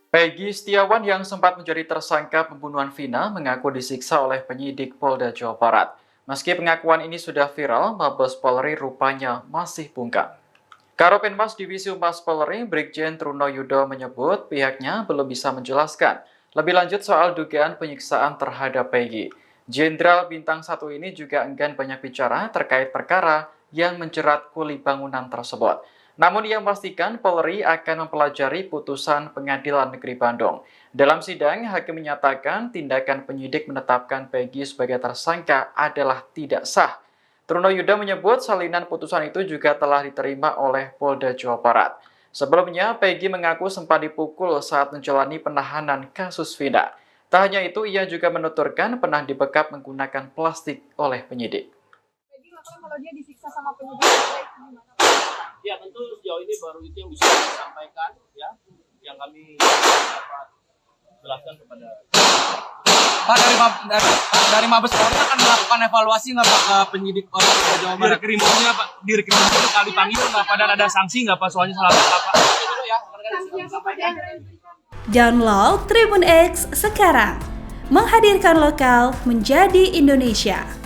Peggy Setiawan yang sempat menjadi tersangka pembunuhan Vina mengaku disiksa oleh penyidik Polda Jawa Barat. Meski pengakuan ini sudah viral, Mabes Polri rupanya masih bungkam. Karopenmas Divisi Humas Polri, Brigjen Truno Yudo menyebut pihaknya belum bisa menjelaskan lebih lanjut soal dugaan penyiksaan terhadap Peggy. Jenderal Bintang 1 ini juga enggan banyak bicara terkait perkara yang menjerat kuli bangunan tersebut. Namun ia memastikan Polri akan mempelajari putusan Pengadilan Negeri Bandung. Dalam sidang, hakim menyatakan tindakan penyidik menetapkan Peggy sebagai tersangka adalah tidak sah. Truno Yuda menyebut salinan putusan itu juga telah diterima oleh Polda Jawa Barat. Sebelumnya, Peggy mengaku sempat dipukul saat menjalani penahanan kasus Vina. Tak hanya itu, ia juga menuturkan pernah dibekap menggunakan plastik oleh penyidik. Peggy ngapain kalau dia disiksa sama penyidik gimana? Ya tentu sejauh ini baru itu yang bisa kami sampaikan ya, yang kami dapat jelaskan kepada Pak. Dari Mabes Polri akan melakukan evaluasi nggak Pak ke penyidik Polda Jawa Barat? Direkrimnya Pak, direkrimnya itu kali panggil nggak Pak, dan ada sanksi nggak Pak soalnya salah Pak? Download Tribun X sekarang, menghadirkan lokal menjadi Indonesia.